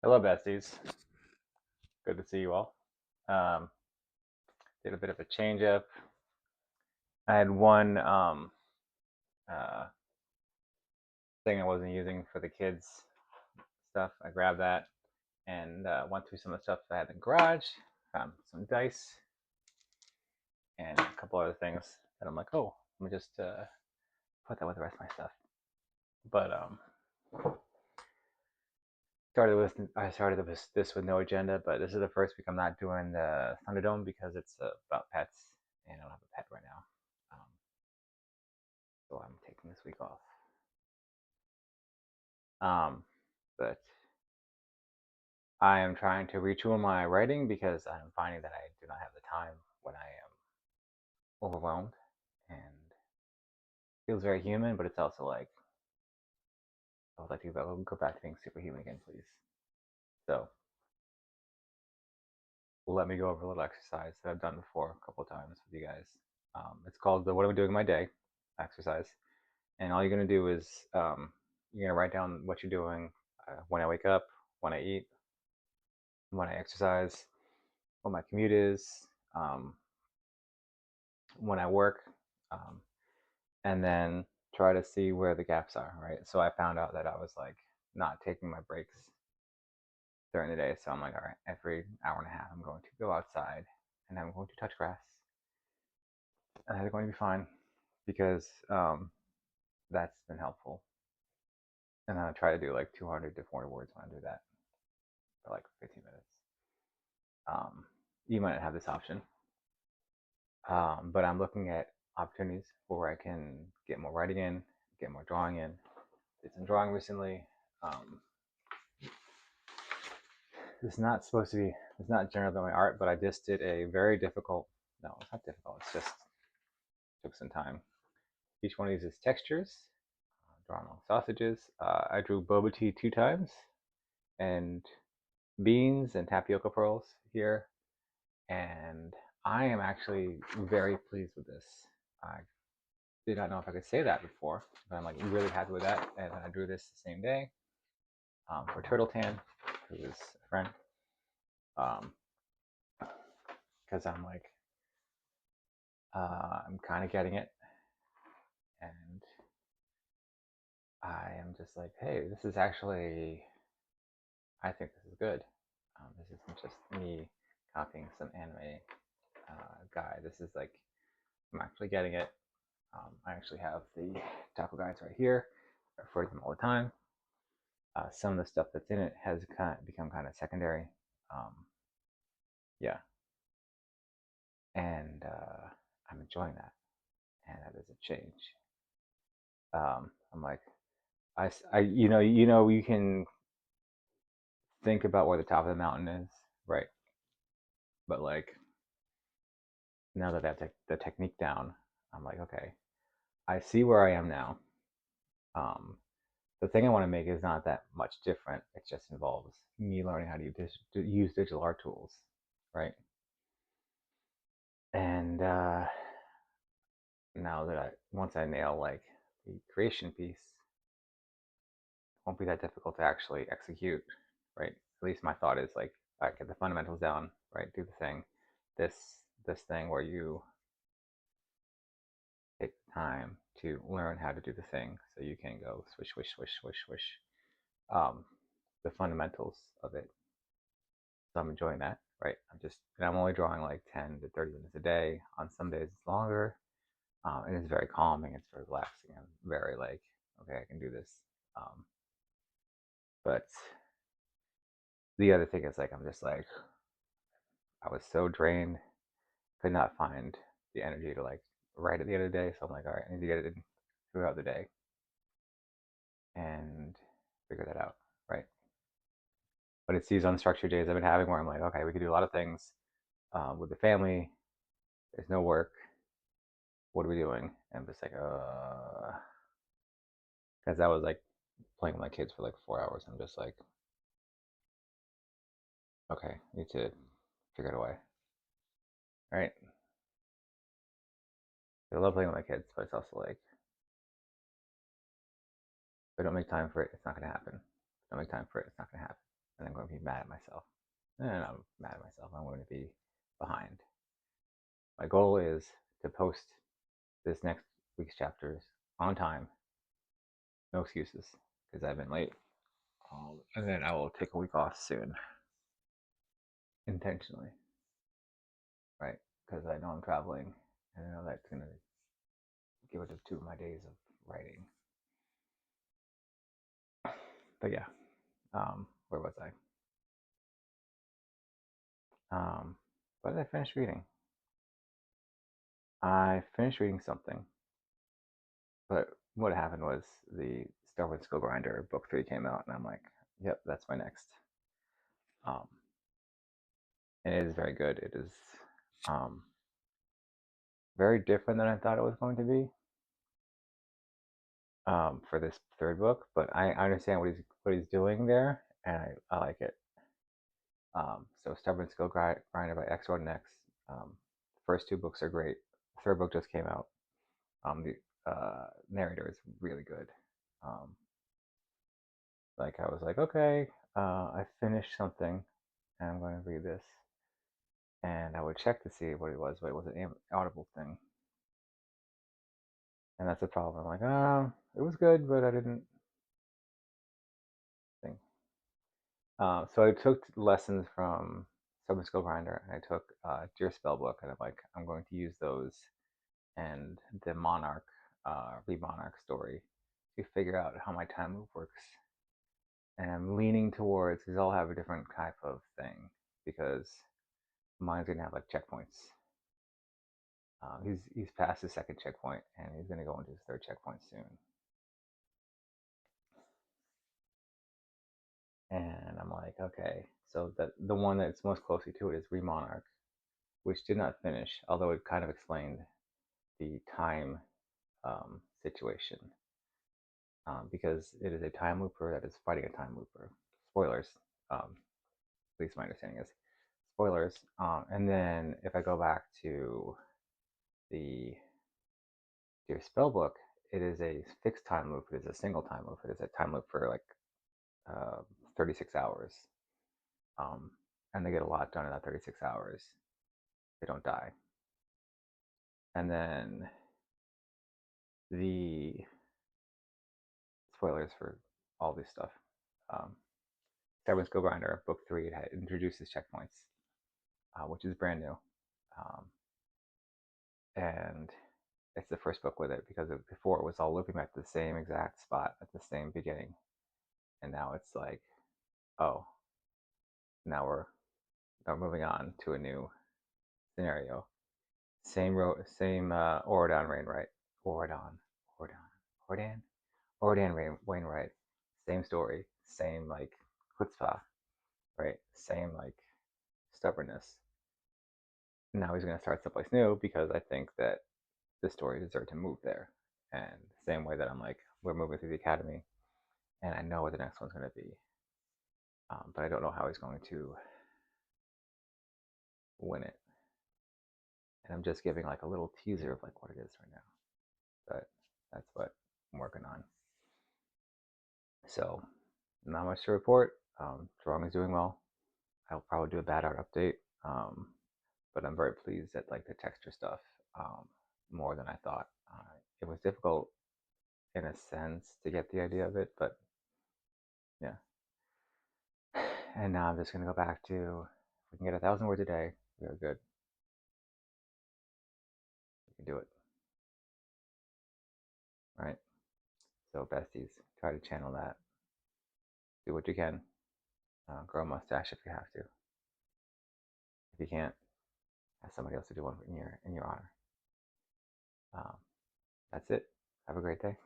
Hello, besties. Good to see you all. Um, did a bit of a change up. I had one uh, thing I wasn't using for the kids stuff. I grabbed that and went through some of the stuff I had in the garage. Found some dice and a couple other things that I'm like, oh, let me just put that with the rest of my stuff. But I started this with no agenda, but this is the first week I'm not doing the Thunderdome because it's about pets, and I don't have a pet right now. Um, so I'm taking this week off. But I am trying to retool my writing because I'm finding that I do not have the time when I am overwhelmed, and it feels very human, but it's also like I would like to go back to being superhuman again, please. So let me go over a little exercise that I've done before a couple of times with you guys. It's called the "What Am I Doing in My Day" exercise, and all you're gonna do is you're gonna write down what you're doing when I wake up, when I eat, when I exercise, what my commute is, um, when I work, um, and then try to see where the gaps are, right? So I found out that I was like not taking my breaks during the day. So I'm like, all right, every hour and a half, I'm going to go outside and I'm going to touch grass. And that's going to be fine because that's been helpful. And then I try to do like 200 to 400 words when I do that for like 15 minutes. You might not have this option, but I'm looking at opportunities where I can get more writing in, get more drawing in. Did some drawing recently. Um, It's not supposed to be, it's not generally about my art, but I just did a very difficult, no, it's not difficult, it's just took some time. Each one of these is textures, drawn on sausages. I drew boba tea 2 times, and beans and tapioca pearls here, and I am actually very pleased with this. I did not know if I could say that before, but I'm like really happy with that, and I drew this the same day for Turtle Tan, who is a friend, because I'm like, I'm kind of getting it, and I am just like, hey, this is actually, I think this is good. This isn't just me copying some anime guy. This is like, I'm actually getting it. I actually have the taco guides right here. I refer to them all the time. Some of the stuff that's in it has become kind of secondary. Um, yeah, and I'm enjoying that, and that is a change. I'm like, you can think about where the top of the mountain is, right? But like now that I have the technique down, I'm like, okay, I see where I am now. Um, the thing I want to make is not that much different. It just involves me learning how to use digital art tools, right? And now that once I nail like the creation piece, it won't be that difficult to actually execute, right? At least my thought is like, I get the fundamentals down, right? Do the thing, this this thing where you take time to learn how to do the thing so you can go swish, swish, swish, swish, swish. Um, the fundamentals of it. So I'm enjoying that, right? And I'm only drawing like 10 to 30 minutes a day. On some days it's longer. And it's very calming. It's very relaxing. I'm very like, okay, I can do this. Um, but the other thing is like, I'm just like, I was so drained, could not find the energy to like write at the end of the day. So I'm like, all right, I need to get it in throughout the day and figure that out, right? But it's these unstructured days I've been having where I'm like, okay, we could do a lot of things with the family. There's no work. What are we doing? And I'm just like, because I was like playing with my kids for like 4 hours. I'm just like, okay, need to figure it away, right? I love playing with my kids, but it's also like, if I don't make time for it, it's not gonna happen. If I don't make time for it, it's not gonna happen. and I'm going to be mad at myself. And I'm mad at myself. I'm going to be behind. My goal is to post this next week's chapters on time. No excuses, because I've been late. And then I will take a week off soon, intentionally, right? Because I know I'm traveling, and I know that's going to get rid of 2 of my days of writing. But yeah, where was I? What did I finish reading? I finished reading something, but what happened was the Starwood Skill Grinder book 3 came out, and I'm like, yep, that's my next. Um, and it is very good. It is very different than I thought it was going to be for this third book, but I understand what he's doing there, and I like it. So Stubborn Skill Grinder by X Road and X. The first 2 books are great. The third book just came out. The narrator is really good. Like I was like, okay, I finished something, and I'm going to read this, and I would check to see what it was, but it was an Audible thing, and that's the problem. I'm like, it was good, but I didn't think. So I took lessons from Stubborn Skill Grinder, and I took Dear Spellbook, and I'm like, I'm going to use those and the Monarch, Monarch story to figure out how my time loop works. And I'm leaning towards, these all have a different type of thing, because mine's gonna have like checkpoints. He's past his second checkpoint, and he's gonna go into his third checkpoint soon. And I'm like, okay, so the one that's most closely to it is Remonarch, which did not finish, although it kind of explained the time situation, because it is a time looper that is fighting a time looper. Spoilers, at least my understanding is spoilers. And then if I go back to the Dear Spellbook, it is a fixed time loop. It is a single time loop. It is a time loop for like 36 hours. Um, and they get a lot done in that 36 hours. They don't die. And then the spoilers for all this stuff. Severance Go Grinder, Book 3, it introduces checkpoints, which is brand new. And it's the first book with it, because before it was all looping at the same exact spot at the same beginning. And now it's like, oh, now we're moving on to a new scenario. Same Oradon Wainwright. Oradan Wainwright. Same story. Same like chutzpah, right? Same like stubbornness. Now he's going to start someplace new, because I think that the story deserves to move there. And the same way that I'm like, we're moving through the academy, and I know what the next one's going to be, but I don't know how he's going to win it. And I'm just giving like a little teaser of like what it is right now. But that's what I'm working on. So, not much to report. Drawing is doing well. I'll probably do a bad art update, but I'm very pleased at like the texture stuff, more than I thought. It was difficult in a sense to get the idea of it, but yeah. And now I'm just gonna go back to, if we can get 1,000 words a day, we are good. We can do it, right? So besties, try to channel that. Do what you can. Grow a mustache if you have to. If you can't, ask somebody else to do one in your honor. Um, that's it. Have a great day.